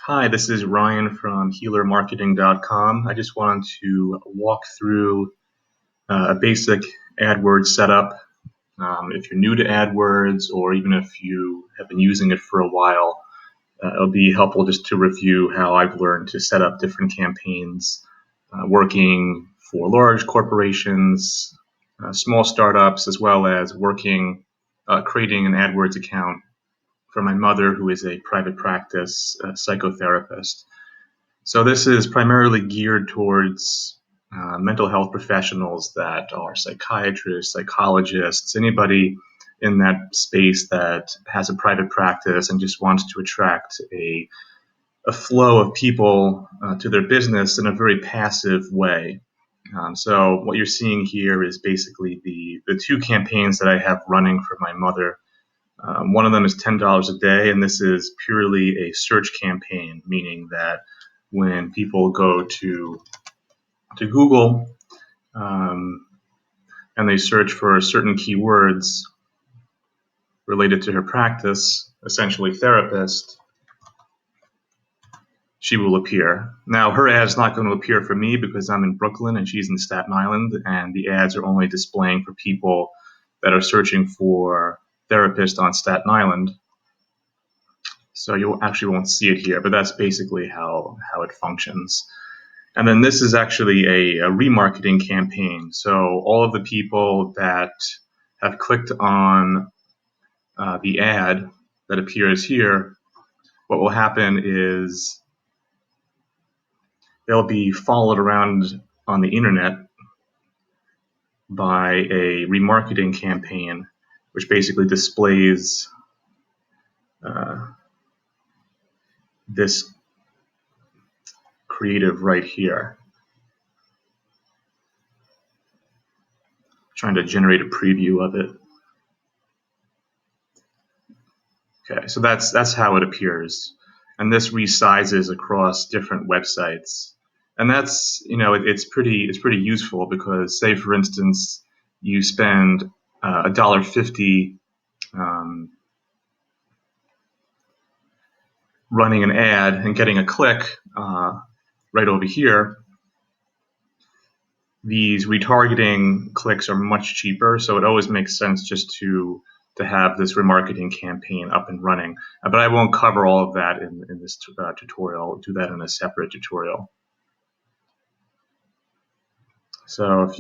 Hi, this is Ryan from HealerMarketing.com. I just wanted to walk through a basic AdWords setup. If you're new to AdWords, or even if you have been using it for a while, it'll be helpful just to review how I've learned to set up different campaigns, working for large corporations, small startups, as well as creating an AdWords account for my mother, who is a private practice psychotherapist. So this is primarily geared towards mental health professionals that are psychiatrists, psychologists, anybody in that space that has a private practice and just wants to attract a flow of people to their business in a very passive way. So what you're seeing here is basically the two campaigns that I have running for my mother. One of them is $10 a day, and this is purely a search campaign, meaning that when people go to Google and they search for certain keywords related to her practice, essentially therapist, she will appear. Now, her ad is not going to appear for me because I'm in Brooklyn and she's in Staten Island, and the ads are only displaying for people that are searching for therapist on Staten Island. So you actually won't see it here, but that's basically how it functions. And then this is actually a remarketing campaign. So all of the people that have clicked on the ad that appears here, what will happen is they'll be followed around on the internet by a remarketing campaign, which basically displays this creative right here. Trying to generate a preview of it. Okay, so that's how it appears, and this resizes across different websites, and that's it's pretty useful because, say for instance, you spend $1.50 running an ad and getting a click right over here. These retargeting clicks are much cheaper, so it always makes sense just to have this remarketing campaign up and running. But I won't cover all of that in this tutorial. I'll do that in a separate tutorial. So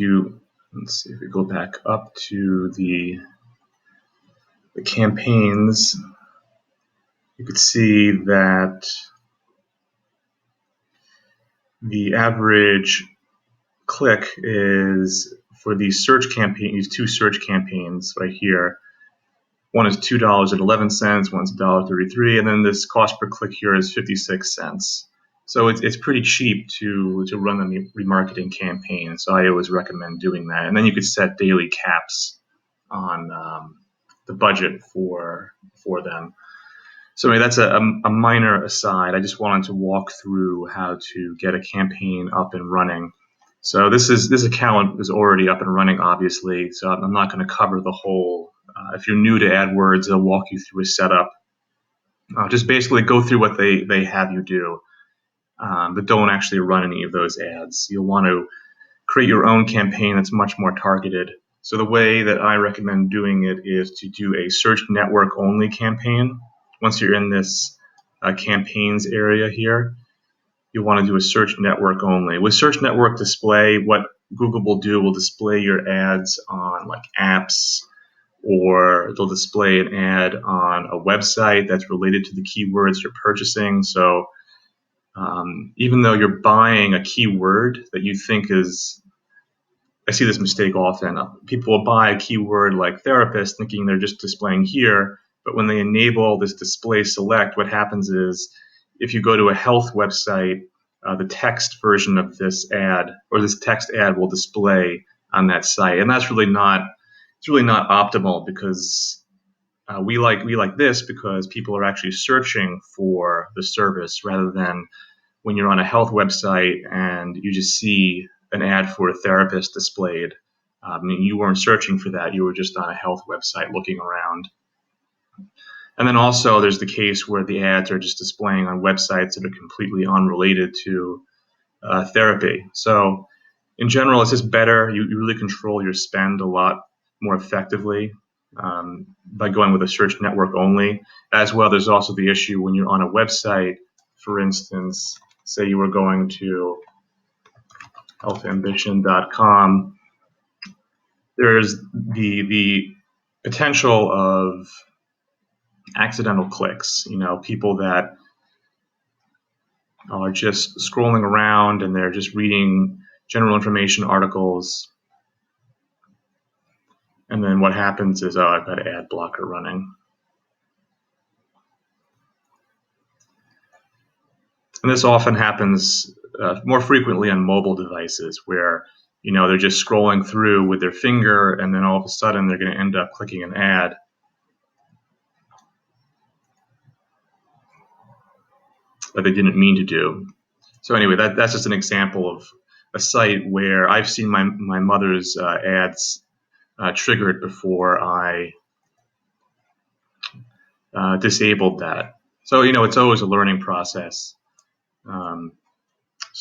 let's see if we go back up to the campaigns, you could see that the average click is for these two search campaigns right here. One is $2.11, one's $1.33, and then this cost per click here is 56 cents. So it's pretty cheap to run a remarketing campaign. So I always recommend doing that. And then you could set daily caps on the budget for them. So anyway, that's a minor aside. I just wanted to walk through how to get a campaign up and running. So this account is already up and running, obviously. So I'm not going to cover the whole. If you're new to AdWords, they'll walk you through a setup. Just basically go through what they have you do, but don't actually run any of those ads. You'll want to create your own campaign that's much more targeted. So the way that I recommend doing it is to do a search network only campaign. Once you're in this campaigns area here, you want to do a search network only. With search network display, what Google will display your ads on like apps, or they'll display an ad on a website that's related to the keywords you're purchasing. So even though you're buying a keyword that you think is, I see this mistake often. People will buy a keyword like therapist thinking they're just displaying here, but when they enable this display select, what happens is if you go to a health website, the text version of this ad or this text ad will display on that site, and that's really not optimal because we like this because people are actually searching for the service rather than when you're on a health website and you just see an ad for a therapist displayed. I mean, you weren't searching for that. You were just on a health website looking around. And then also there's the case where the ads are just displaying on websites that are completely unrelated to therapy. So in general, it's just better. You really control your spend a lot more effectively by going with a search network only. As well, there's also the issue when you're on a website, for instance, say you were going to healthambition.com, there's the potential of accidental clicks, people that are just scrolling around and they're just reading general information articles. And then what happens is, oh, I've got an ad blocker running. And this often happens more frequently on mobile devices where, they're just scrolling through with their finger and then all of a sudden they're going to end up clicking an ad. That they didn't mean to do. So anyway, that's just an example of a site where I've seen my mother's ads triggered before I disabled that. So, it's always a learning process.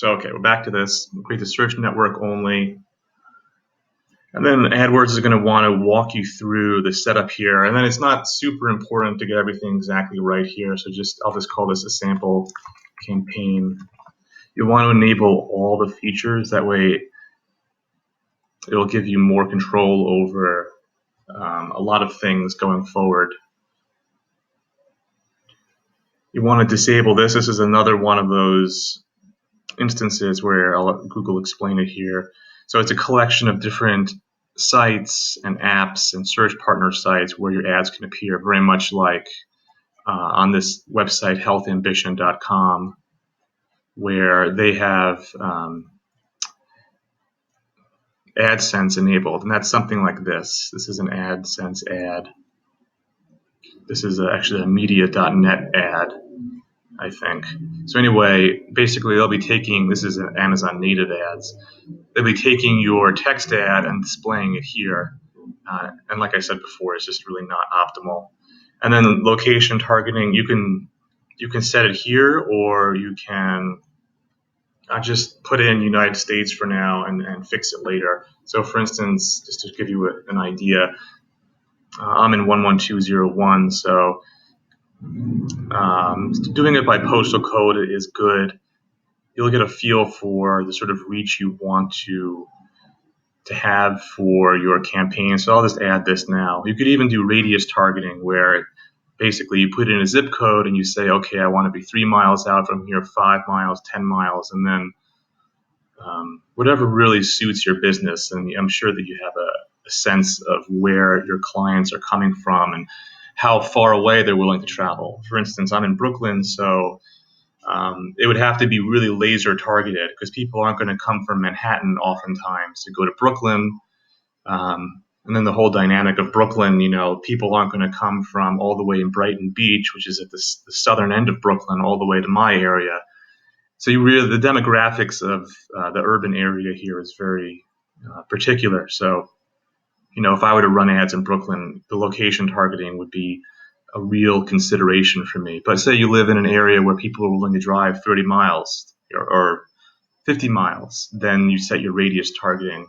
Okay, we're back to this. We'll create the search network only. And then AdWords is going to want to walk you through the setup here. And then it's not super important to get everything exactly right here. So I'll just call this a sample campaign. You want to enable all the features. That way it'll give you more control over a lot of things going forward. You want to disable this. This is another one of those instances where I'll let Google explain it here. So it's a collection of different sites and apps and search partner sites where your ads can appear, very much like on this website, healthambition.com, where they have AdSense enabled. And that's something like this. This is an AdSense ad. This is actually a media.net ad, I think. So anyway, basically they'll be taking, this is an Amazon native ads, they'll be taking your text ad and displaying it here. And like I said before, it's just really not optimal. And then location targeting, you can set it here, or you can just put in United States for now and fix it later. So for instance, just to give you an idea, I'm in 11201, so doing it by postal code is good. You'll get a feel for the sort of reach you want to have for your campaign. So I'll just add this now. You could even do radius targeting, where basically you put in a zip code and you say, okay, I want to be 3 miles out from here, 5 miles, 10 miles, and then whatever really suits your business. And I'm sure that you have a sense of where your clients are coming from and how far away they're willing to travel. For instance, I'm in Brooklyn, so it would have to be really laser targeted, because people aren't going to come from Manhattan oftentimes to go to Brooklyn. And then the whole dynamic of Brooklyn, people aren't going to come from all the way in Brighton Beach, which is at the southern end of Brooklyn, all the way to my area. So the demographics of the urban area here is very particular. So, if I were to run ads in Brooklyn, the location targeting would be a real consideration for me. But say you live in an area where people are willing to drive 30 miles or 50 miles, then you set your radius targeting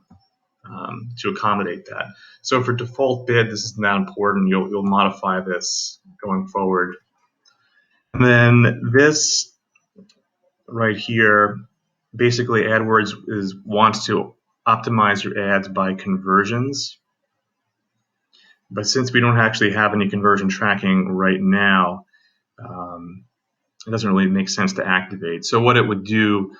to accommodate that. So for default bid, this is not important. You'll modify this going forward. And then this right here, basically AdWords wants to optimize your ads by conversions. But since we don't actually have any conversion tracking right now, it doesn't really make sense to activate. So what it would do,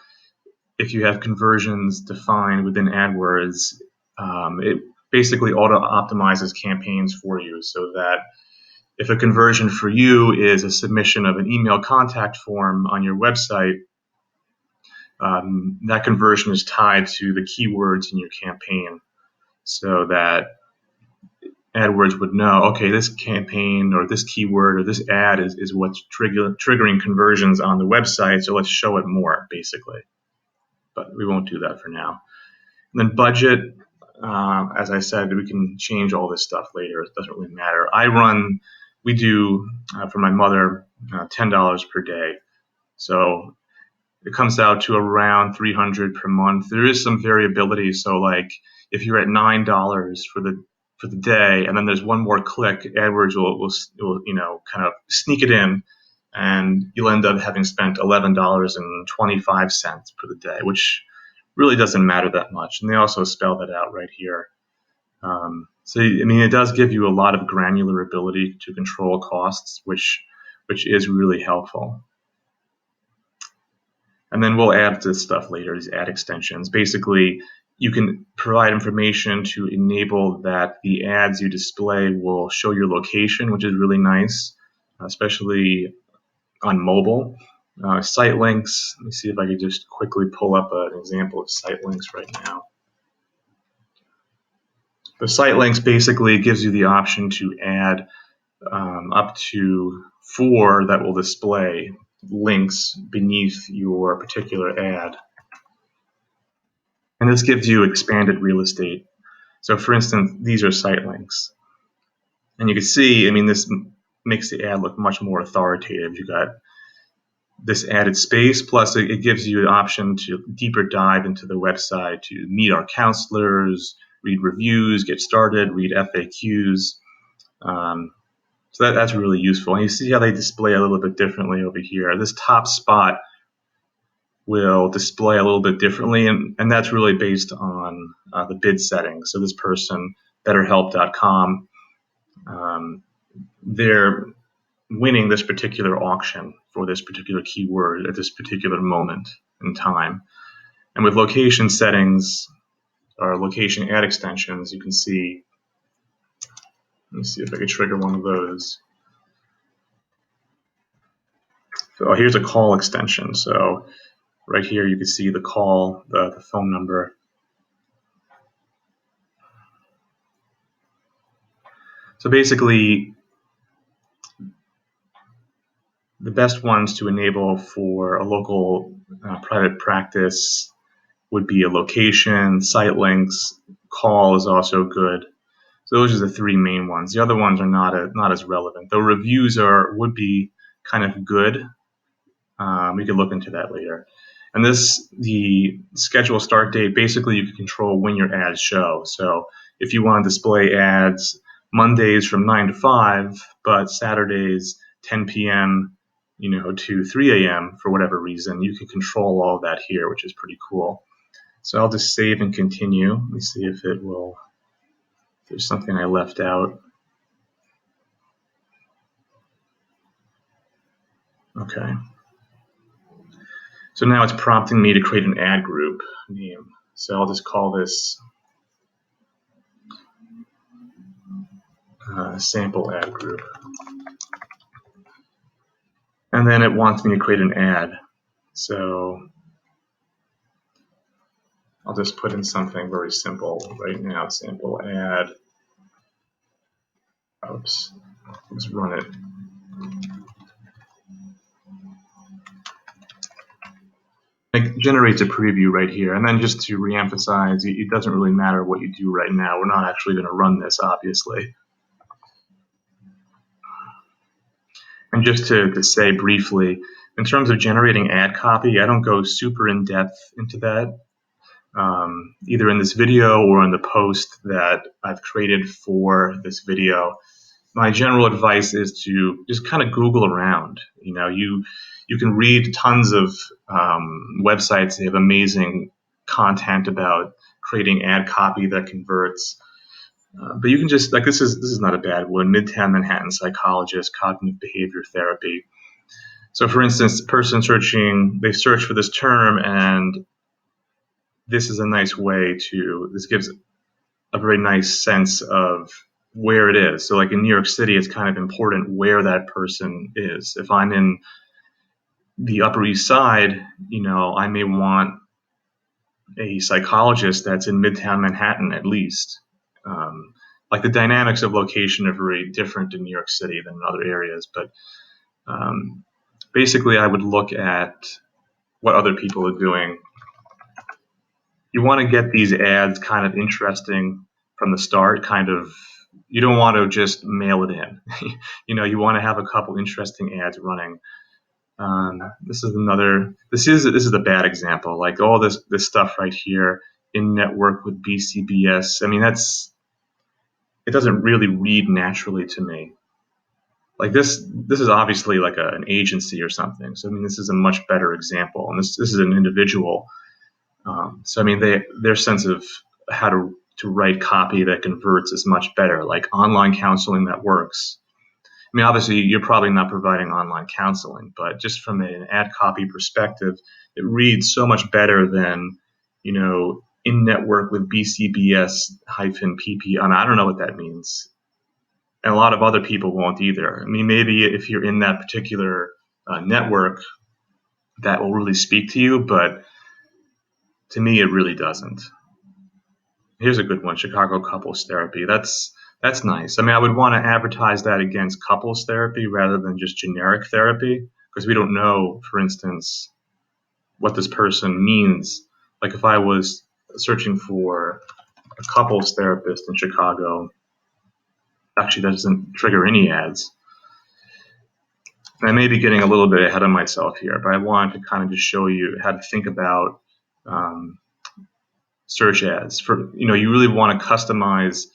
if you have conversions defined within AdWords, it basically auto-optimizes campaigns for you, so that if a conversion for you is a submission of an email contact form on your website, that conversion is tied to the keywords in your campaign, so that AdWords would know, okay, this campaign or this keyword or this ad is what's triggering conversions on the website, so let's show it more, basically. But we won't do that for now. And then budget, as I said, we can change all this stuff later. It doesn't really matter. I run we do for my mother $10 per day. So it comes out to around 300 per month. There is some variability. So like if you're at $9 for the day, and then there's one more click, AdWords will kind of sneak it in, and you'll end up having spent $11.25 for the day, which really doesn't matter that much. And they also spell that out right here. So I mean, it does give you a lot of granular ability to control costs, which is really helpful. And then we'll add this stuff later, these ad extensions. Basically, you can provide information to enable that the ads you display will show your location, which is really nice, especially on mobile. Site links, let me see if I could just quickly pull up an example of site links right now. The site links basically gives you the option to add up to 4 that will display links beneath your particular ad. And this gives you expanded real estate. So for instance, these are site links. And you can see, I mean, this makes the ad look much more authoritative. You got this added space, plus it gives you an option to deeper dive into the website, to meet our counselors, read reviews, get started, read FAQs. So that's really useful. And you see how they display a little bit differently over here. This top spot will display a little bit differently, and that's really based on the bid settings. So this person, BetterHelp.com, they're winning this particular auction for this particular keyword at this particular moment in time. And with location settings or location ad extensions, you can see, let me see if I can trigger one of those. So here's a call extension. So right here you can see the call, the phone number. So basically, the best ones to enable for a local private practice would be a location, site links, call is also good. So those are the 3 main ones. The other ones are not as relevant. The reviews would be kind of good. We could look into that later. And the schedule start date, basically you can control when your ads show. So if you want to display ads Mondays from 9 to 5, but Saturdays 10 p.m. to 3 a.m. for whatever reason, you can control all of that here, which is pretty cool. So I'll just save and continue. Let me see if there's something I left out. Okay. So now it's prompting me to create an ad group name. So I'll just call this sample ad group. And then it wants me to create an ad. So I'll just put in something very simple right now, sample ad. Oops, let's run it. It generates a preview right here. And then just to reemphasize, it doesn't really matter what you do right now. We're not actually going to run this, obviously. And just to say briefly, in terms of generating ad copy, I don't go super in depth into that, either in this video or in the post that I've created for this video. My general advice is to just kind of Google around. You can read tons of websites. They have amazing content about creating ad copy that converts. But you can just, like, this is not a bad one, Midtown Manhattan Psychologist, Cognitive Behavior Therapy. So for instance, the person they search for this term, and this is a nice way this gives a very nice sense of where it is. So like in New York City, it's kind of important where that person is. If I'm in the Upper East Side, I may want a psychologist that's in Midtown Manhattan at least. Like the dynamics of location are very different in New York City than in other areas, but basically I would look at what other people are doing. You want to get these ads kind of interesting from the start, kind of you don't want to just mail it in. You want to have a couple interesting ads running. This is another. This is a bad example. Like all this stuff right here in network with BCBS. I mean, it doesn't really read naturally to me. Like this is obviously like an agency or something. So I mean, this is a much better example, and this is an individual. So I mean, their sense of how to write copy that converts is much better. Like online counseling that works. I mean, obviously, you're probably not providing online counseling, but just from an ad copy perspective, it reads so much better than, in network with BCBS hyphen PP. I don't know what that means. And a lot of other people won't either. I mean, maybe if you're in that particular network, that will really speak to you, but to me, it really doesn't. Here's a good one: Chicago Couples Therapy. That's nice. I mean, I would want to advertise that against couples therapy rather than just generic therapy, because we don't know, for instance, what this person means. Like if I was searching for a couples therapist in Chicago, actually that doesn't trigger any ads. And I may be getting a little bit ahead of myself here, but I wanted to kind of just show you how to think about search ads. You really want to customize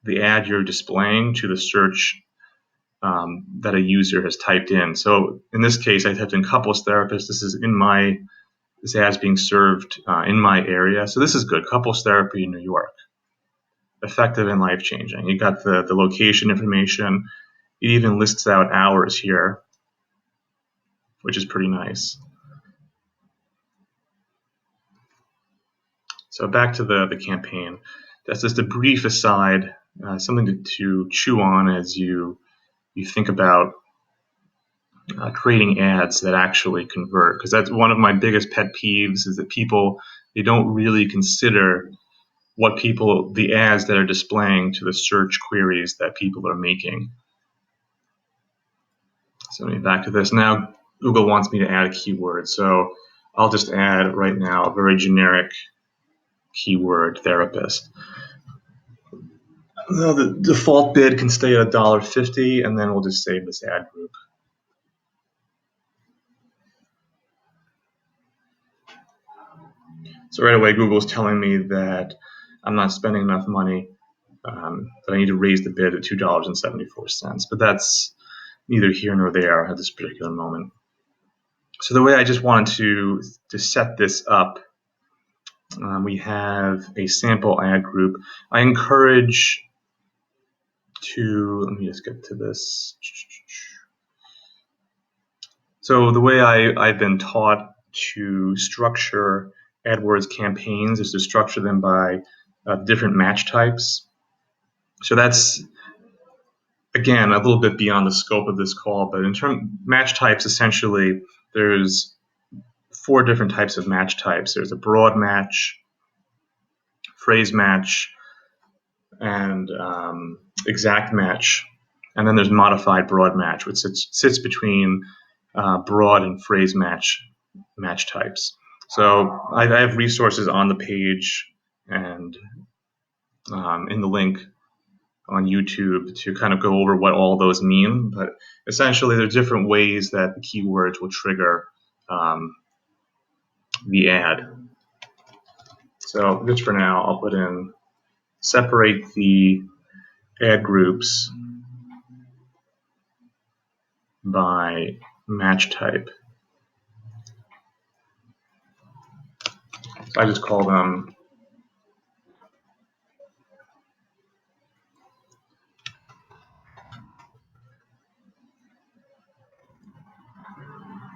the ad you're displaying to the search that a user has typed in. So in this case, I typed in couples therapist. This ad is being served in my area. So this is good. Couples therapy in New York. Effective and life-changing. You got the location information. It even lists out hours here, which is pretty nice. So back to the campaign. That's just a brief aside, something to chew on as you think about creating ads that actually convert. Because that's one of my biggest pet peeves is that they don't really consider the ads that are displaying to the search queries that people are making. So back to this. Now Google wants me to add a keyword. So I'll just add right now a very generic keyword, therapist. The default bid can stay at $1.50, and then we'll just save this ad group. So right away, Google's telling me that I'm not spending enough money, that I need to raise the bid at $2.74. But that's neither here nor there at this particular moment. So the way I just wanted to set this up, we have a sample ad group. I encourage let me just get to this. So the way I've been taught to structure AdWords campaigns is to structure them by different match types. So that's, again, a little bit beyond the scope of this call, but in terms match types, essentially, there's 4 different types of match types. There's a broad match, phrase match, and exact match. And then there's modified broad match, which sits between broad and phrase match types. So I have resources on the page and in the link on YouTube to kind of go over what all those mean. But essentially, there are different ways that the keywords will trigger the ad. So just for now, I'll put in separate the ad groups by match type. So I just call them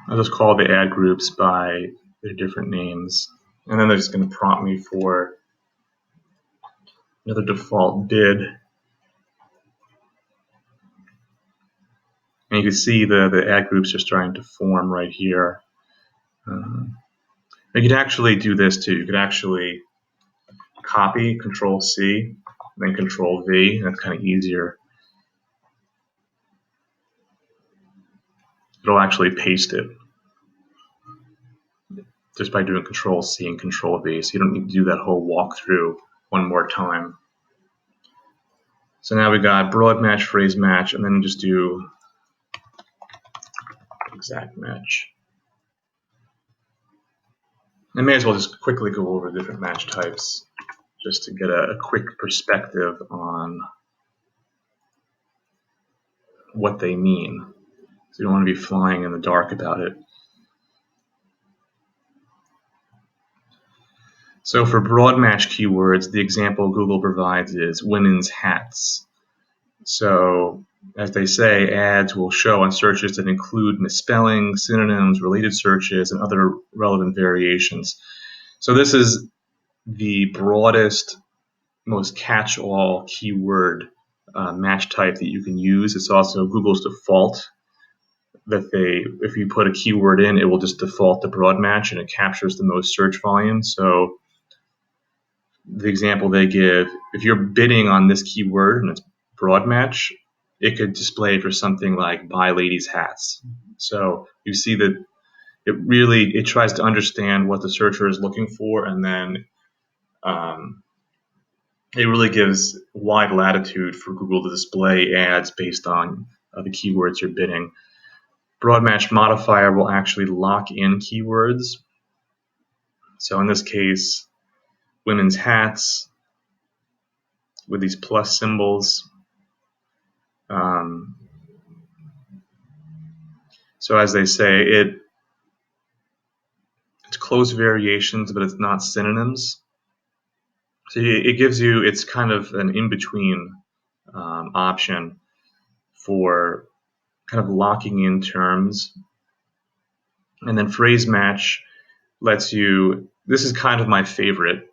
I'll just call the ad groups by their different names. And then they're just going to prompt me for another default bid. And you can see the ad groups are starting to form right here. You could actually do this too. You could actually copy, Control-C, then Control-V. That's kind of easier. It'll actually paste it just by doing Control-C and Control-V. So you don't need to do that whole walkthrough one more time. So now we got broad match, phrase match, and then just do exact match. I may as well just quickly go over different match types just to get a quick perspective on what they mean. So you don't want to be flying in the dark about it. So for broad match keywords, the example Google provides is women's hats. So as they say, ads will show on searches that include misspellings, synonyms, related searches, and other relevant variations. So this is the broadest, most catch-all keyword match type that you can use. It's also Google's default that if you put a keyword in, it will just default to broad match and it captures the most search volume. So the example they give, if you're bidding on this keyword and it's broad match, it could display for something like buy ladies hats. So you see that it tries to understand what the searcher is looking for, and then it really gives wide latitude for Google to display ads based on the keywords you're bidding. Broad match modifier will actually lock in keywords. So in this case, women's hats with these plus symbols. So as they say, it's close variations, but it's not synonyms. So it gives you, it's kind of an in-between option for kind of locking in terms. And then phrase match lets you, this is kind of my favorite,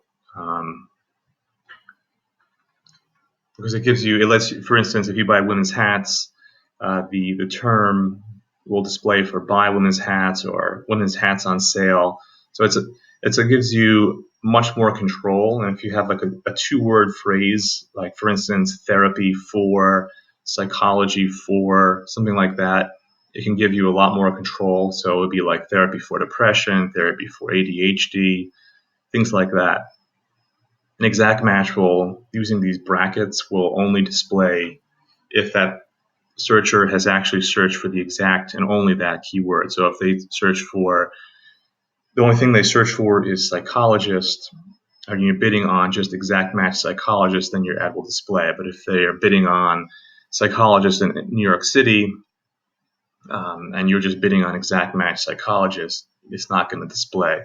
because it lets you, for instance, if you buy women's hats, the term will display for buy women's hats or women's hats on sale. So it gives you much more control. And if you have like a two-word phrase, like for instance, therapy for, psychology for, something like that, it can give you a lot more control. So it would be like therapy for depression, therapy for ADHD, things like that. An exact match will, using these brackets, will only display if that searcher has actually searched for the exact and only that keyword. So if they search for, the only thing they search for is psychologist, and you're bidding on just exact match psychologist, then your ad will display it. But if they are bidding on psychologist in New York City, and you're just bidding on exact match psychologist, it's not going to display.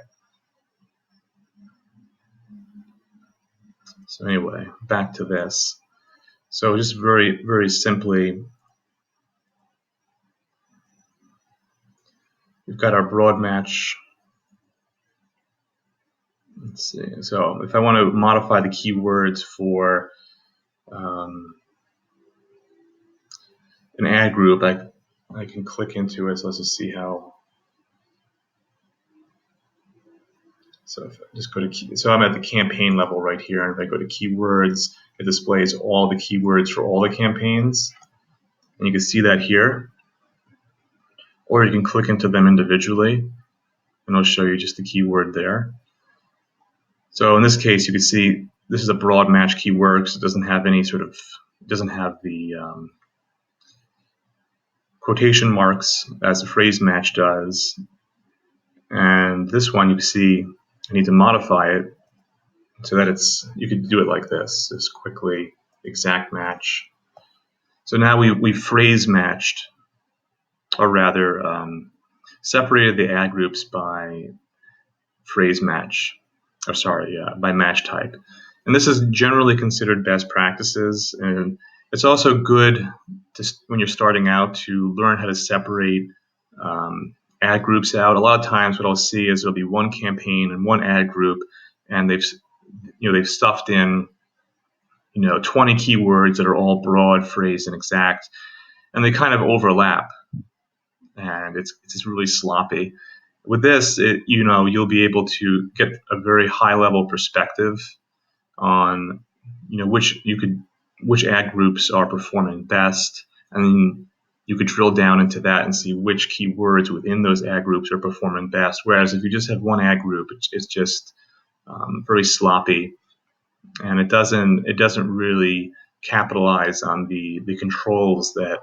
So anyway, back to this. So just very, very simply, we've got our broad match. Let's see. So if I want to modify the keywords for an ad group, I can click into it. So let's just see how. So if I just go to so I'm at the campaign level right here, and if I go to keywords, it displays all the keywords for all the campaigns, and you can see that here. Or you can click into them individually, and it'll show you just the keyword there. So in this case, you can see this is a broad match keyword because it doesn't have any sort of, doesn't have the quotation marks as the phrase match does. And this one, you can see I need to modify it so that you could do it like this, just quickly, exact match. So now we phrase matched, or rather separated the ad groups by phrase match, or sorry, by match type. And this is generally considered best practices, and it's also good when you're starting out to learn how to separate ad groups out. A lot of times what I'll see is there'll be one campaign and one ad group, and they've stuffed in 20 keywords that are all broad, phrase, and exact, and they kind of overlap, and it's just really sloppy. With this, you'll be able to get a very high level perspective on which ad groups are performing best, and then you could drill down into that and see which keywords within those ad groups are performing best. Whereas if you just have one ad group, it's just very sloppy, and it doesn't really capitalize on the controls that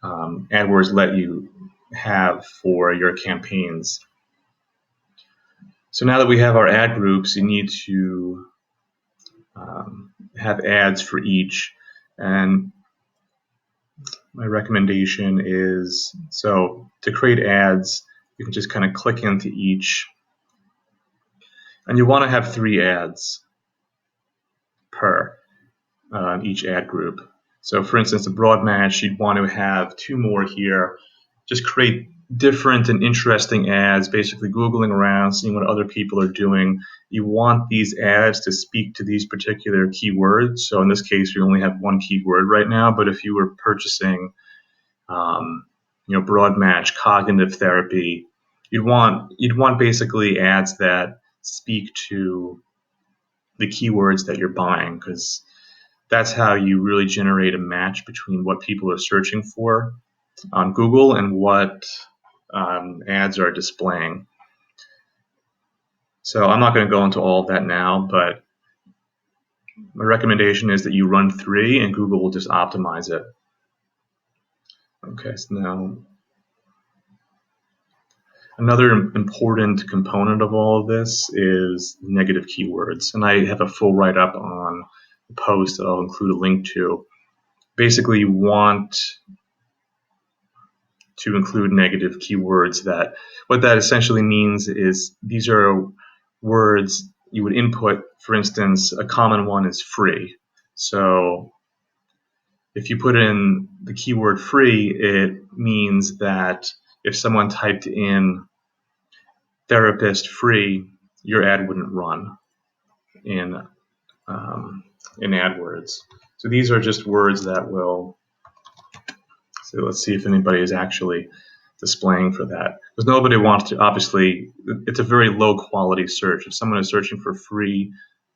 AdWords let you have for your campaigns. So now that we have our ad groups, you need to have ads for each. And my recommendation is, so to create ads, you can just kind of click into each. And you want to have 3 ads per each ad group. So for instance, a broad match, you'd want to have 2 more here. Just create different and interesting ads, basically Googling around, seeing what other people are doing. You want these ads to speak to these particular keywords. So in this case, we only have 1 keyword right now, but if you were purchasing broad match, cognitive therapy, you'd want basically ads that speak to the keywords that you're buying, because that's how you really generate a match between what people are searching for on Google and what ads are displaying. So I'm not going to go into all of that now, but my recommendation is that you run 3 and Google will just optimize it. Okay, so now another important component of all of this is negative keywords, and I have a full write-up on the post that I'll include a link to. Basically, you want to include negative keywords. That what that essentially means is these are words you would input. For instance, a common one is free. So if you put in the keyword free, it means that if someone typed in therapist free, your ad wouldn't run in AdWords. So these are just words that will. So let's see if anybody is actually displaying for that, because nobody wants to. Obviously, it's a very low quality search. If someone is searching for free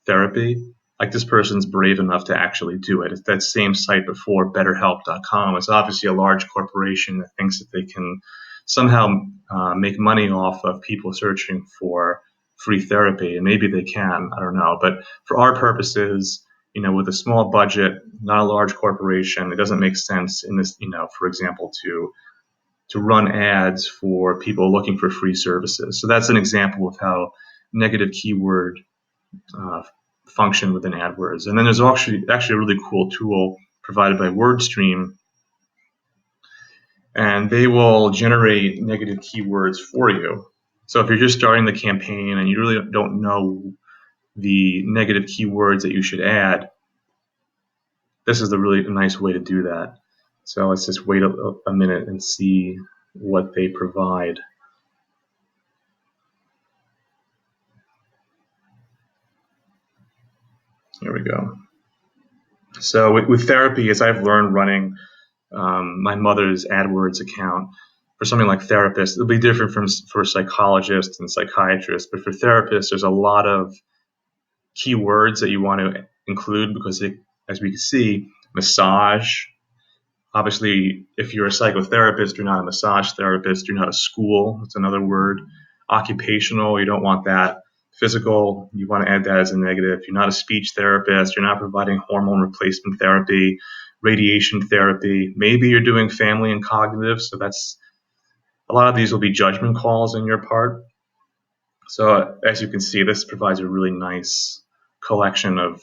therapy, like this person's brave enough to actually do it. It's that same site before, BetterHelp.com. It's obviously a large corporation that thinks that they can somehow make money off of people searching for free therapy, and maybe they can. I don't know, but for our purposes, with a small budget, not a large corporation, it doesn't make sense in this, for example, to run ads for people looking for free services. So that's an example of how negative keyword function within AdWords. And then there's actually a really cool tool provided by WordStream, and they will generate negative keywords for you. So if you're just starting the campaign and you really don't know the negative keywords that you should add, this is a really nice way to do that. So let's just wait a minute and see what they provide. Here we go. So with therapy, as I've learned running my mother's AdWords account, for something like therapists, it'll be different for psychologists and psychiatrists, but for therapists, there's a lot of keywords that you want to include because, as we can see, massage. Obviously, if you're a psychotherapist, you're not a massage therapist, you're not a school, that's another word. Occupational, you don't want that. Physical, you want to add that as a negative. You're not a speech therapist, you're not providing hormone replacement therapy, radiation therapy. Maybe you're doing family and cognitive, so that's a lot of these will be judgment calls on your part. So as you can see, this provides a really nice collection of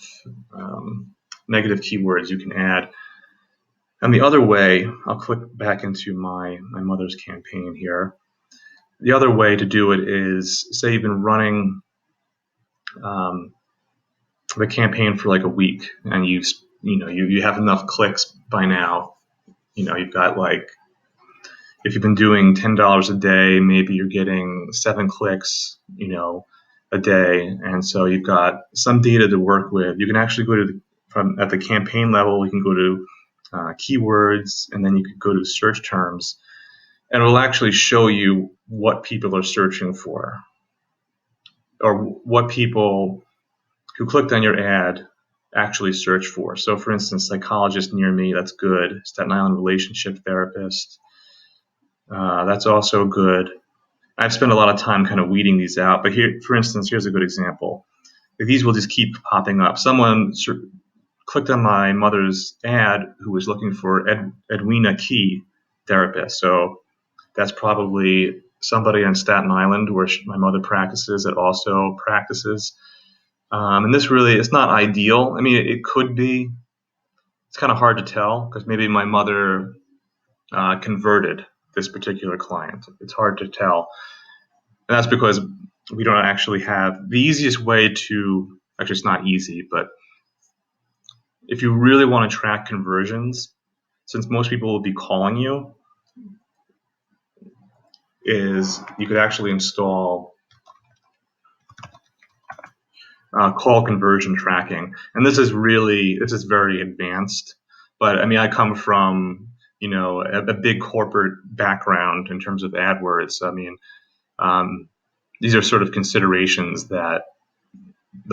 negative keywords you can add. And the other way, I'll click back into my mother's campaign here. The other way to do it is, say you've been running the campaign for like a week, and you have enough clicks by now. You've got, like, if you've been doing $10 a day, maybe you're getting 7 clicks, a day, and so you've got some data to work with. You can actually go to at the campaign level. You can go to keywords, and then you could go to search terms, and it will actually show you what people are searching for, or what people who clicked on your ad actually search for. So for instance, psychologist near me, that's good. Staten Island relationship therapist, that's also good. I've spent a lot of time kind of weeding these out, but here, for instance, here's a good example. These will just keep popping up. Someone clicked on my mother's ad who was looking for Edwina Key therapist. So that's probably somebody on Staten Island where my mother practices that also practices. And this really, it's not ideal. I mean, it could be. It's kind of hard to tell because maybe my mother converted this particular client. It's hard to tell. And that's because we don't actually have the easiest way to, actually it's not easy, but if you really want to track conversions, since most people will be calling you, is you could actually install call conversion tracking. And this is very advanced, but I mean, I come from, a big corporate background in terms of AdWords. I mean, these are sort of considerations that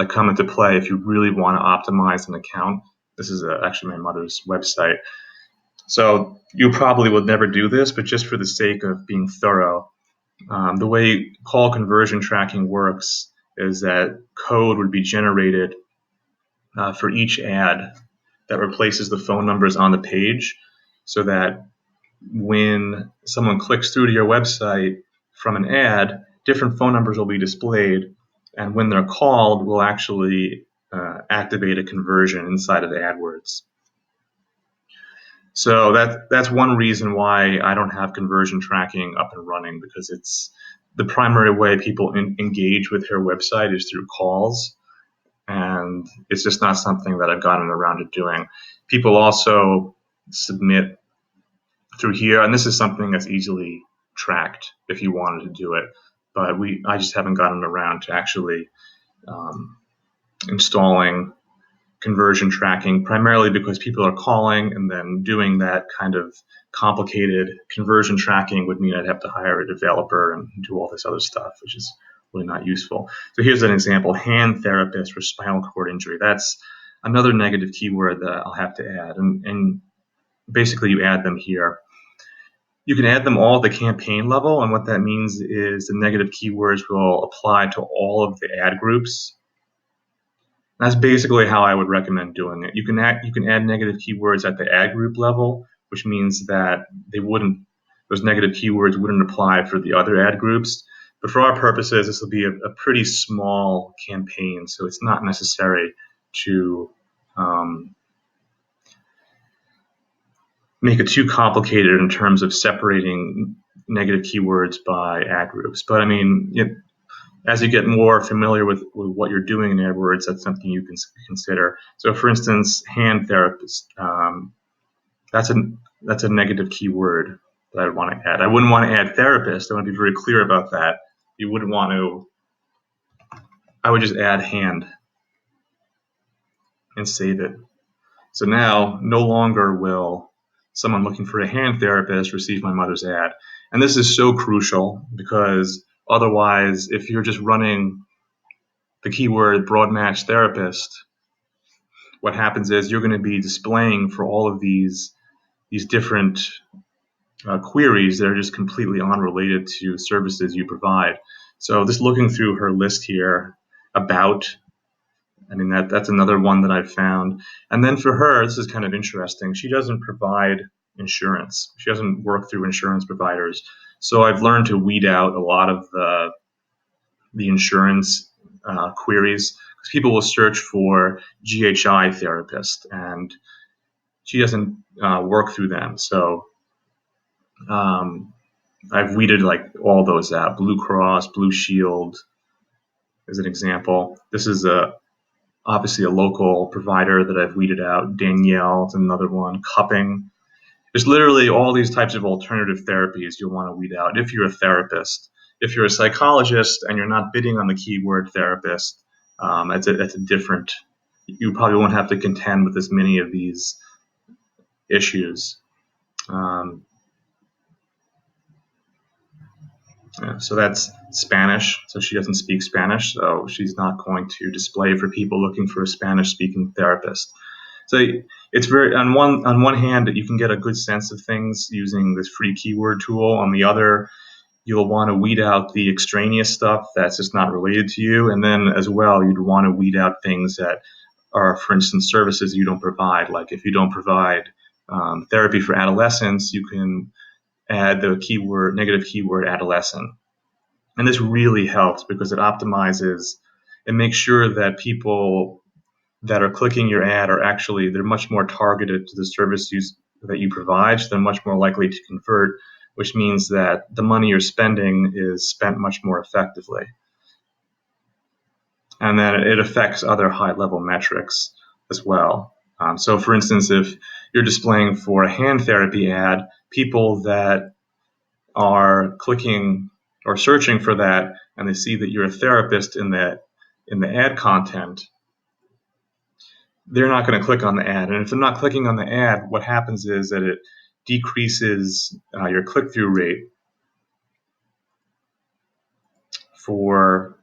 come into play if you really want to optimize an account. This is actually my mother's website. So you probably would never do this, but just for the sake of being thorough, the way call conversion tracking works is that code would be generated for each ad that replaces the phone numbers on the page, so that when someone clicks through to your website from an ad, different phone numbers will be displayed, and when they're called, we'll actually activate a conversion inside of the AdWords. So that's one reason why I don't have conversion tracking up and running, because it's the primary way people engage with her website is through calls, and it's just not something that I've gotten around to doing. People also submit through here, and this is something that's easily tracked if you wanted to do it, but I just haven't gotten around to actually installing conversion tracking, primarily because people are calling, and then doing that kind of complicated conversion tracking would mean I'd have to hire a developer and do all this other stuff, which is really not useful. So here's an example: hand therapist for spinal cord injury. That's another negative keyword that I'll have to add, and basically you add them here. You can add them all at the campaign level, and what that means is the negative keywords will apply to all of the ad groups. That's basically how I would recommend doing it. You can add negative keywords at the ad group level, which means that those negative keywords wouldn't apply for the other ad groups. But for our purposes, this will be a pretty small campaign, so it's not necessary to make it too complicated in terms of separating negative keywords by ad groups. But I mean, as you get more familiar with what you're doing in AdWords, that's something you can consider. So, for instance, hand therapist, that's a negative keyword that I would want to add. I wouldn't want to add therapist. I want to be very clear about that. You wouldn't want to. I would just add hand and save it. So now, no longer will someone looking for a hand therapist receive my mother's ad. And this is so crucial, because otherwise, if you're just running the keyword broad match therapist, what happens is you're going to be displaying for all of these different queries that are just completely unrelated to services you provide. So just looking through her list here, about, I mean, that's another one that I've found. And then for her, this is kind of interesting. She doesn't provide insurance. She doesn't work through insurance providers. So I've learned to weed out a lot of the insurance queries, because people will search for GHI therapist, and she doesn't work through them. So I've weeded like all those out. Blue Cross, Blue Shield is an example. This is obviously a local provider that I've weeded out. Danielle is another one. Cupping. There's literally all these types of alternative therapies you'll want to weed out if you're a therapist. If you're a psychologist and you're not bidding on the keyword therapist, that's a different. You probably won't have to contend with as many of these issues. So that's Spanish. So she doesn't speak Spanish, so she's not going to display for people looking for a Spanish-speaking therapist. So it's very, on one hand, you can get a good sense of things using this free keyword tool. On the other, you'll want to weed out the extraneous stuff that's just not related to you. And then as well, you'd want to weed out things that are, for instance, services you don't provide. Like if you don't provide therapy for adolescents, you can add the keyword, negative keyword adolescent. And this really helps because it optimizes and makes sure that people that are clicking your ad are actually, they're much more targeted to the services that you provide, so they're much more likely to convert, which means that the money you're spending is spent much more effectively. And then it affects other high-level metrics as well. So for instance, if you're displaying for a hand therapy ad, people that are clicking or searching for that and they see that you're a therapist in the ad content, they're not going to click on the ad. And if they're not clicking on the ad, what happens is that it decreases your click-through rate for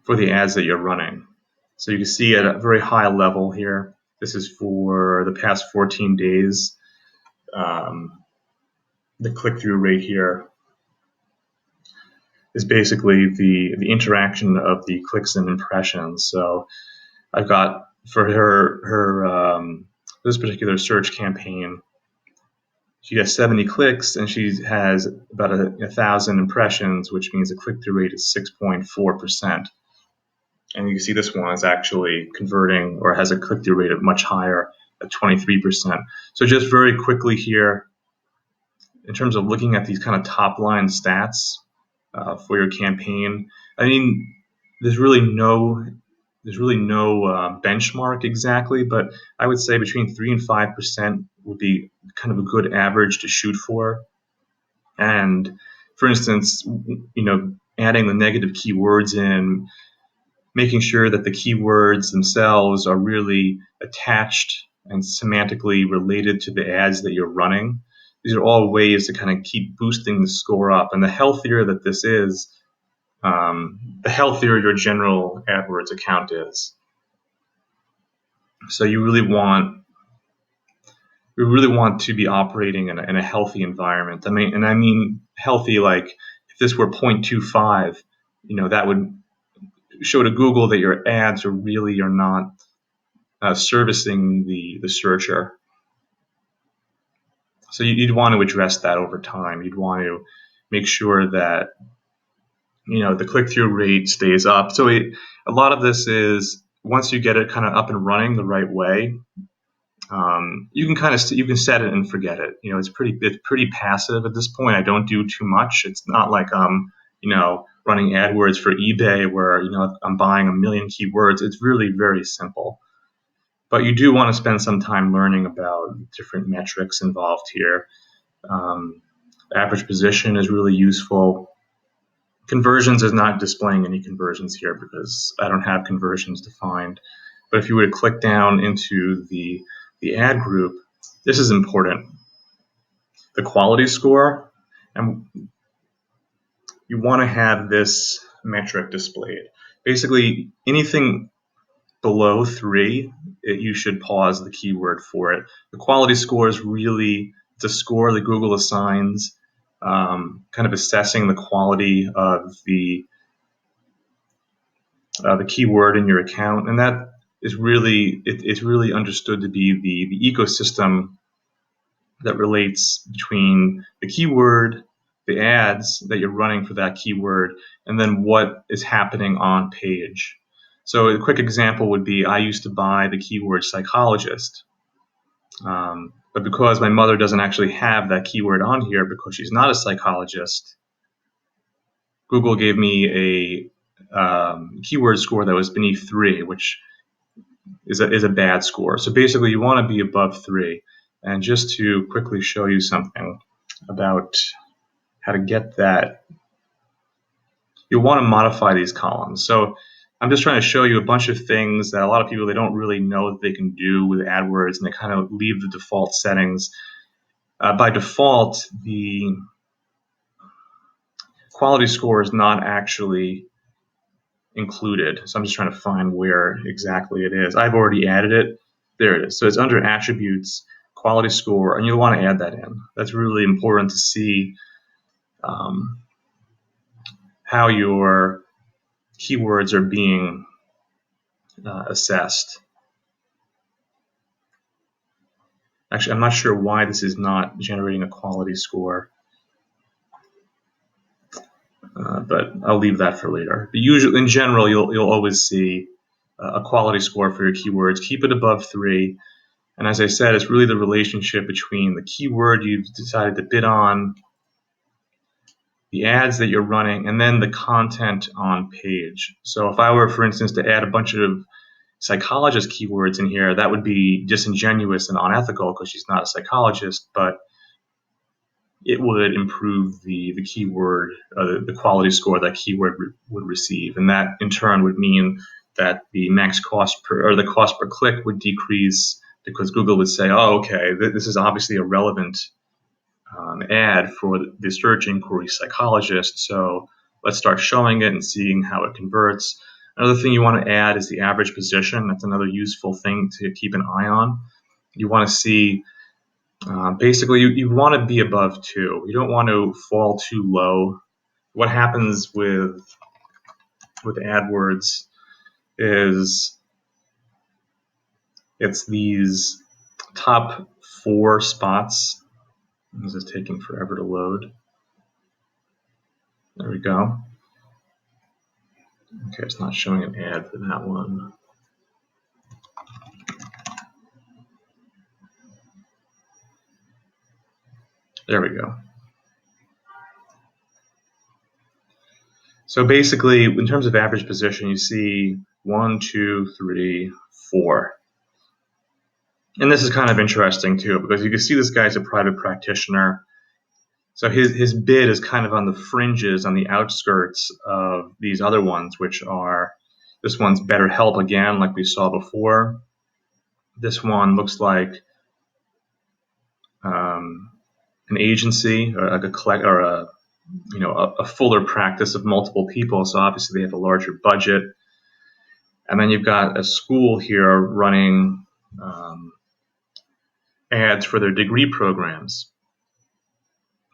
the ads that you're running. So you can see at a very high level here, this is for the past 14 days, the click-through rate here is basically the interaction of the clicks and impressions. So I've got for her this particular search campaign, she has 70 clicks and she has about 1,000 impressions, which means the click-through rate is 6.4%. And you can see this one is actually converting or has a click-through rate of much higher at 23%. So just very quickly here, in terms of looking at these kind of top-line stats for your campaign, I mean, there's really no benchmark exactly, but I would say between 3 and 5% would be kind of a good average to shoot for. And for instance, adding the negative keywords in, making sure that the keywords themselves are really attached and semantically related to the ads that you're running. These are all ways to kind of keep boosting the score up. And the healthier that this is, the healthier your general AdWords account is. So you really want to be operating in a healthy environment. I mean healthy, like if this were 0.25, that would show to Google that your ads are not servicing the searcher. So you'd want to address that over time. You'd want to make sure that the click-through rate stays up. So a lot of this is, once you get it kind of up and running the right way, you can set it and forget it. It's pretty passive at this point. I don't do too much. It's not like running AdWords for eBay where I'm buying 1 million keywords. It's really very simple. But you do want to spend some time learning about different metrics involved here. Average position is really useful. Conversions is not displaying any conversions here because I don't have conversions defined. But if you were to click down into the ad group, this is important. The quality score, and you want to have this metric displayed. Basically, anything below 3, you should pause the keyword for it. The quality score is really the score that Google assigns, kind of assessing the quality of the keyword in your account, and that is really it's really understood to be the ecosystem that relates between the keyword, the ads that you're running for that keyword, and then what is happening on page. So a quick example would be, I used to buy the keyword psychologist, but because my mother doesn't actually have that keyword on here because she's not a psychologist, Google gave me a keyword score that was beneath 3, which is a bad score. So basically, you want to be above 3. And just to quickly show you something about how to get that, you'll want to modify these columns. So I'm just trying to show you a bunch of things that a lot of people, they don't really know that they can do with AdWords, and they kind of leave the default settings. By default, the quality score is not actually included. So I'm just trying to find where exactly it is. I've already added it. There it is. So it's under attributes, quality score, and you'll want to add that in. That's really important to see how your keywords are being assessed. Actually, I'm not sure why this is not generating a quality score, but I'll leave that for later. But usually, in general, you'll always see a quality score for your keywords. Keep it above 3. And as I said, it's really the relationship between the keyword you've decided to bid on, the ads that you're running, and then the content on page. So if I were, for instance, to add a bunch of psychologist keywords in here, that would be disingenuous and unethical because she's not a psychologist, but it would improve the keyword, the quality score that keyword would receive. And that in turn would mean that the max cost per, or the cost per click would decrease because Google would say, oh, okay, this is obviously a relevant ad for the search inquiry psychologist, so let's start showing it and seeing how it converts. Another thing you want to add is the average position. That's another useful thing to keep an eye on. You want to see, basically, you want to be above 2. You don't want to fall too low. What happens with AdWords is it's these top 4 spots. This is taking forever to load. There we go. Okay, it's not showing an ad for that one. There we go. So basically, in terms of average position, you see 1, 2, 3, 4. And this is kind of interesting too, because you can see this guy's a private practitioner. So his bid is kind of on the fringes, on the outskirts of these other ones, which are, this one's BetterHelp again, like we saw before. This one looks like an agency, or like a fuller practice of multiple people. So obviously they have a larger budget. And then you've got a school here running ads for their degree programs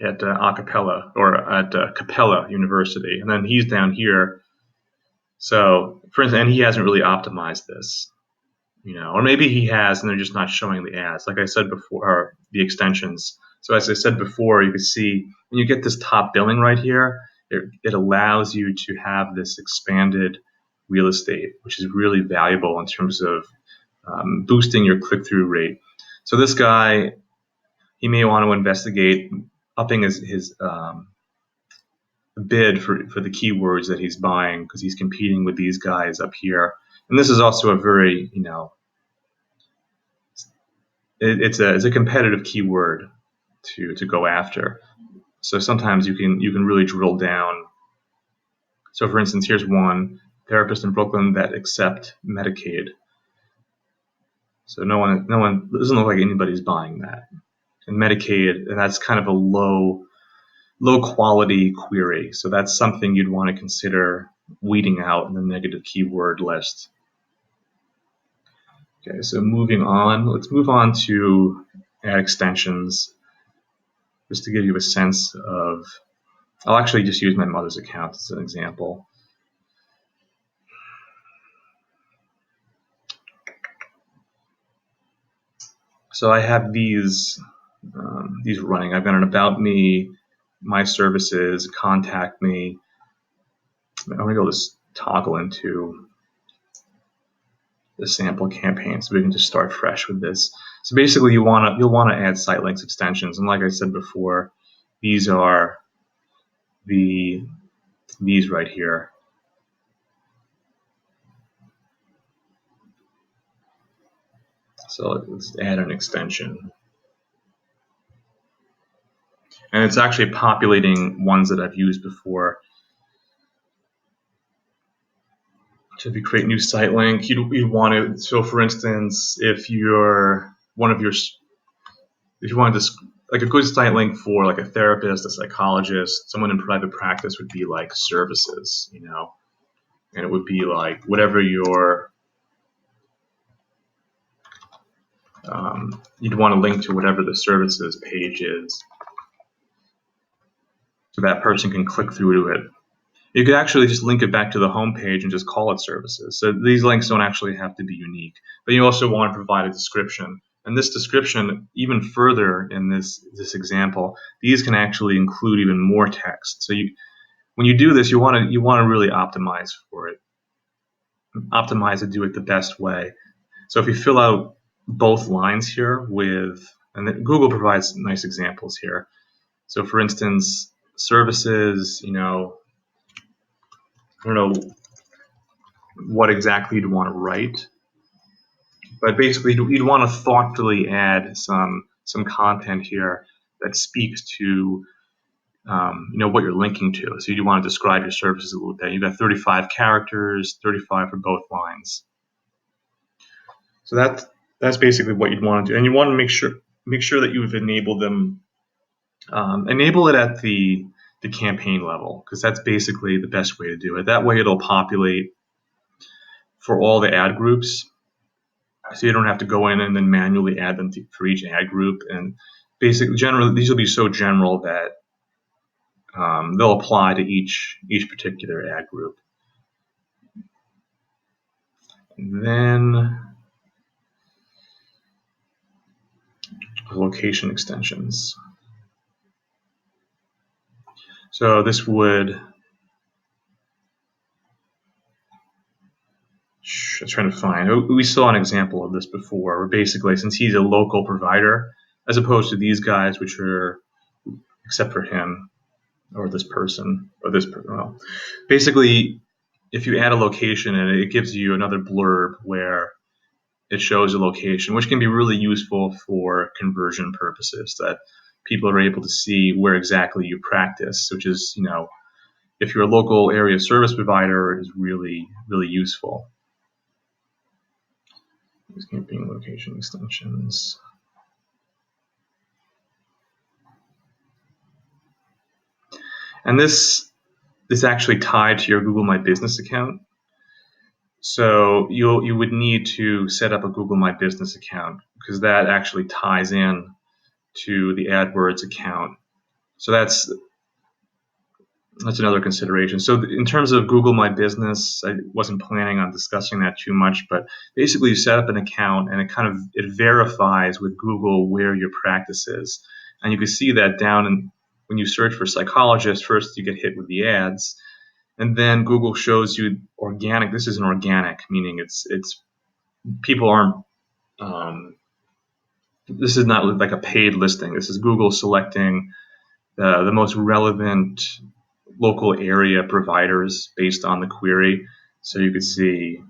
at Acapella, or at Capella University. And then he's down here. So, for instance, and he hasn't really optimized this, or maybe he has and they're just not showing the ads. Like I said before, or the extensions. So as I said before, you can see when you get this top billing right here, it allows you to have this expanded real estate, which is really valuable in terms of boosting your click-through rate. So this guy, he may want to investigate upping his bid for the keywords that he's buying, because he's competing with these guys up here. And this is also a very, it's a competitive keyword to go after. So sometimes you can really drill down. So for instance, here's one, therapist in Brooklyn that accept Medicaid. So no one doesn't look like anybody's buying that. And Medicaid, and that's kind of a low quality query. So that's something you'd want to consider weeding out in the negative keyword list. Okay, so moving on, let's move on to ad extensions, just to give you a sense of, I'll actually just use my mother's account as an example. So I have these running. I've got an About Me, My Services, Contact Me. I'm going to go this toggle into the sample campaign so we can just start fresh with this. So basically you'll want to add site links extensions, and like I said before, these are these right here. So let's add an extension. And it's actually populating ones that I've used before. So if you create new site link, you'd want to, so for instance, if you want to, like a good site link for like a therapist, a psychologist, someone in private practice would be like services, and it would be like whatever your, you'd want to link to whatever the services page is, so that person can click through to it. You could actually just link it back to the home page and just call it services. So these links don't actually have to be unique. But you also want to provide a description. And this description, even further in this example, these can actually include even more text. So when you do this, you want to really optimize for it. Optimize to do it the best way. So if you fill out both lines here and then Google provides nice examples here. So for instance, services, I don't know what exactly you'd want to write, but basically you'd want to thoughtfully add some content here that speaks to what you're linking to. So you want to describe your services a little bit. You've got 35 characters, 35 for both lines. So that's basically what you'd want to do, and you want to make sure that you've enabled them. Enable it at the campaign level, because that's basically the best way to do it. That way it'll populate for all the ad groups, so you don't have to go in and then manually add them for each ad group. And basically, generally, these will be so general that they'll apply to each particular ad group. And then location extensions. So this would, I'm trying to find, we saw an example of this before, where basically, since he's a local provider, as opposed to these guys, which are, except for him, or this person, or this person, well, basically, if you add a location and it gives you another blurb where it shows a location, which can be really useful for conversion purposes, that people are able to see where exactly you practice, which is, if you're a local area service provider, is really, really useful. These campaign location extensions. And this is actually tied to your Google My Business account. So you would need to set up a Google My Business account, because that actually ties in to the AdWords account. So that's another consideration. So in terms of Google My Business, I wasn't planning on discussing that too much, but basically you set up an account and it verifies with Google where your practice is. And you can see that down when you search for psychologist, first you get hit with the ads, and then Google shows you organic. This is an organic, meaning it's people aren't. This is not like a paid listing. This is Google selecting the most relevant local area providers based on the query. So you could see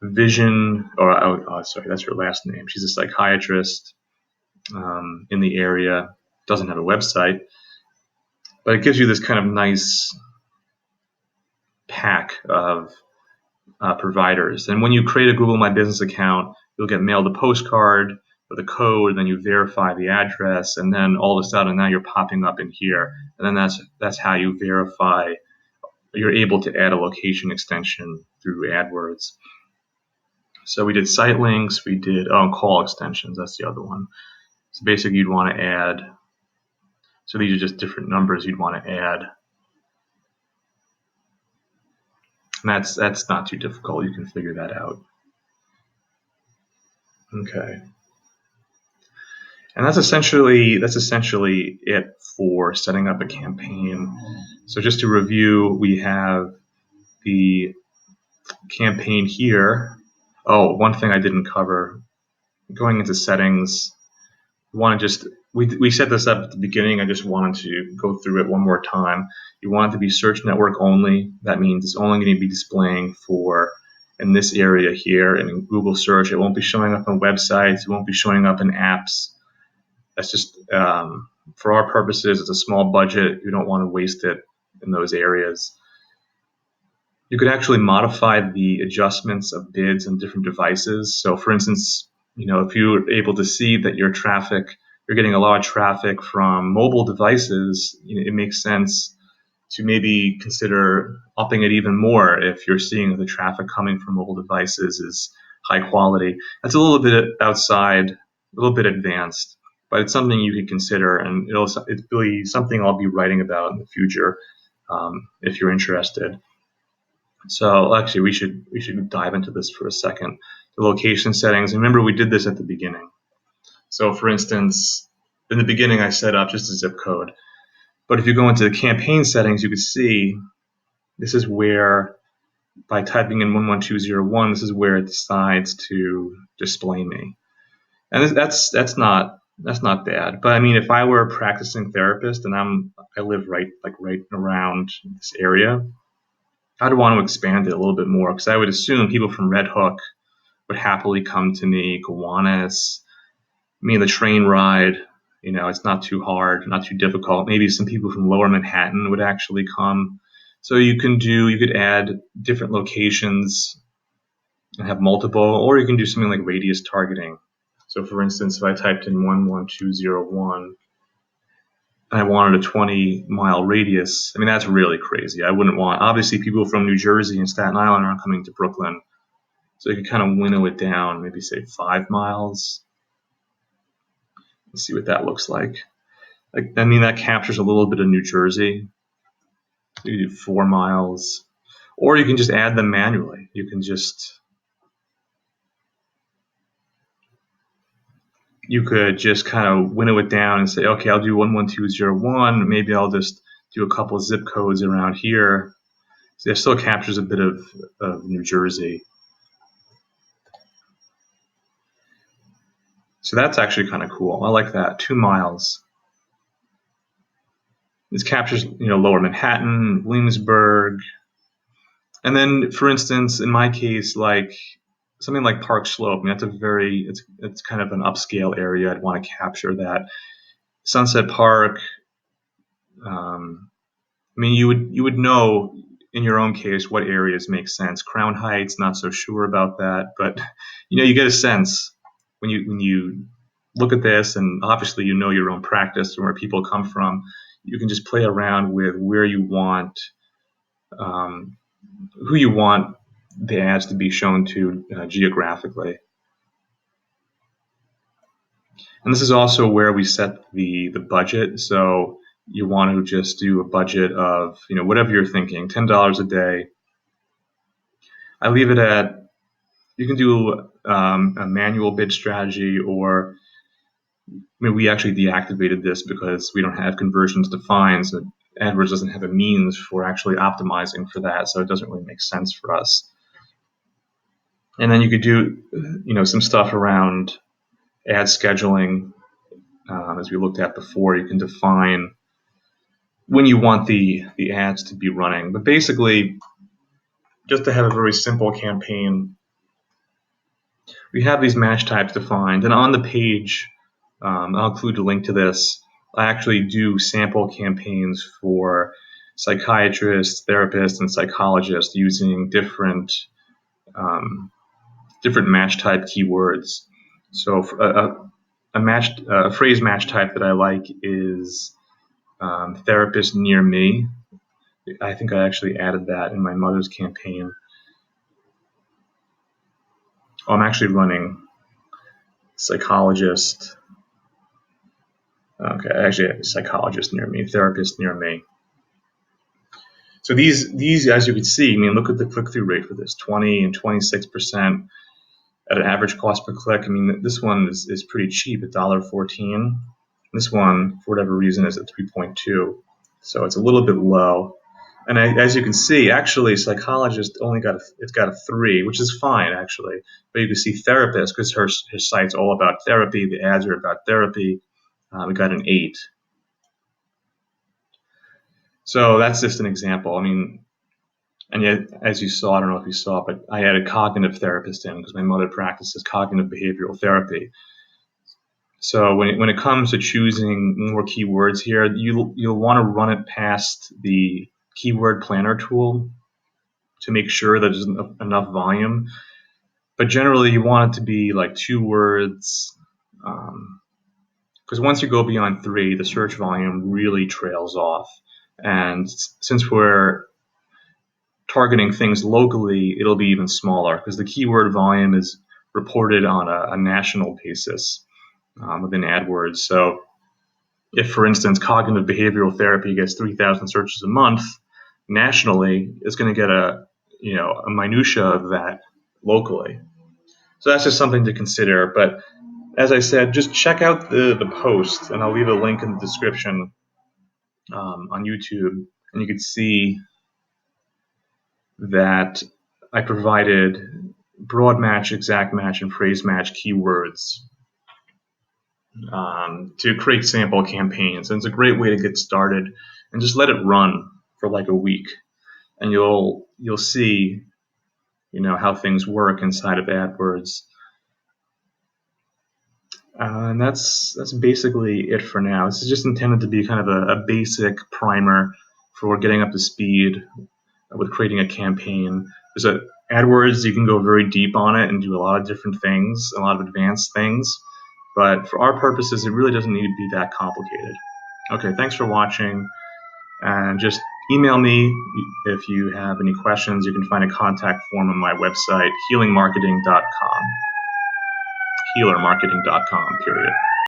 Vision, sorry, that's her last name. She's a psychiatrist in the area. Doesn't have a website, but it gives you this kind of nice pack of providers. And when you create a Google My Business account, you'll get mailed a postcard with a code, and then you verify the address, and then all of a sudden now you're popping up in here, and then that's how you verify you're able to add a location extension through AdWords. So we did site links, we did call extensions, that's the other one. So basically you'd want to add, so these are just different numbers you'd want to add. And that's not too difficult, you can figure that out. Okay. And that's essentially it for setting up a campaign. So just to review, we have the campaign here. Oh, one thing I didn't cover, going into settings, we set this up at the beginning. I just wanted to go through it one more time. You want it to be search network only. That means it's only going to be displaying in this area here, and in Google search. It won't be showing up on websites. It won't be showing up in apps. That's just, for our purposes, it's a small budget. You don't want to waste it in those areas. You could actually modify the adjustments of bids on different devices. So for instance, if you're able to see that you're getting a lot of traffic from mobile devices, it makes sense to maybe consider upping it even more if you're seeing that the traffic coming from mobile devices is high quality. That's a little bit outside, a little bit advanced, but it's something you could consider, and it's really something I'll be writing about in the future. if you're interested. So actually, we should dive into this for a second. The location settings. Remember, we did this at the beginning. So, for instance, in the beginning, I set up just a zip code. But if you go into the campaign settings, you can see this is where, by typing in 11201, this is where it decides to display me. And that's not bad. But I mean, if I were a practicing therapist and I live right around this area, I'd want to expand it a little bit more, because I would assume people from Red Hook would happily come to me, Gowanus. I mean, the train ride, it's not too hard, not too difficult. Maybe some people from Lower Manhattan would actually come. So you could add different locations and have multiple, or you can do something like radius targeting. So for instance, if I typed in 11201 and I wanted a 20-mile radius, I mean, that's really crazy. I wouldn't want, obviously, people from New Jersey and Staten Island aren't coming to Brooklyn. So you can kind of winnow it down, maybe say 5 miles. Let's see what that looks like. I mean, that captures a little bit of New Jersey. You do 4 miles. Or you can just add them manually. You could just kind of winnow it down and say, okay, I'll do 11201. Maybe I'll just do a couple of zip codes around here. So it still captures a bit of New Jersey. So that's actually kind of cool. I like that. 2 miles. This captures, Lower Manhattan, Williamsburg. And then, for instance, in my case, like something like Park Slope, I mean, it's kind of an upscale area. I'd want to capture that. Sunset Park. I mean, you would know in your own case what areas make sense. Crown Heights, not so sure about that, but you get a sense when you look at this, and obviously your own practice and where people come from. You can just play around with where you want, who you want the ads to be shown to geographically. And this is also where we set the budget. So you want to just do a budget of whatever you're thinking, $10 a day. I leave it at, you can do a manual bid strategy, or we actually deactivated this because we don't have conversions defined. So AdWords doesn't have a means for actually optimizing for that, so it doesn't really make sense for us. And then you could do, some stuff around ad scheduling, as we looked at before. You can define when you want the ads to be running. But basically, just to have a very simple campaign, we have these match types defined, and on the page, I'll include a link to this. I actually do sample campaigns for psychiatrists, therapists, and psychologists using different match type keywords. So a phrase match type that I like is therapist near me. I think I actually added that in my mother's campaign. I'm actually running psychologist. Okay, actually a psychologist near me, therapist near me. So these, as you can see, I mean, look at the click-through rate for this, 20 and 26% at an average cost per click. I mean, this one is pretty cheap at $1.14. This one, for whatever reason, is at 3.2. So it's a little bit low. And as you can see, actually, psychologist only got a 3, which is fine, actually. But you can see therapist, because her site's all about therapy, the ads are about therapy, we got an 8. So that's just an example. I mean, and yet, as you saw, I don't know if you saw, but I added cognitive therapist in because my mother practices cognitive behavioral therapy. So when it comes to choosing more keywords here, you'll want to run it past the keyword planner tool to make sure that there's enough volume. But generally, you want it to be like 2 words, because once you go beyond 3, the search volume really trails off. And since we're targeting things locally, it'll be even smaller because the keyword volume is reported on a national basis within AdWords. So if, for instance, cognitive behavioral therapy gets 3,000 searches a month, nationally is going to get a minutia of that locally. So that's just something to consider. But as I said, just check out the post, and I'll leave a link in the description on YouTube, and you can see that I provided broad match, exact match, and phrase match keywords to create sample campaigns. And it's a great way to get started, and just let it run for like a week, and you'll see how things work inside of AdWords. And that's basically it for now. This is just intended to be kind of a basic primer for getting up to speed with creating a campaign. There's AdWords, you can go very deep on it and do a lot of different things, a lot of advanced things. But for our purposes, it really doesn't need to be that complicated. Okay, thanks for watching. And just email me if you have any questions. You can find a contact form on my website, healermarketing.com, period.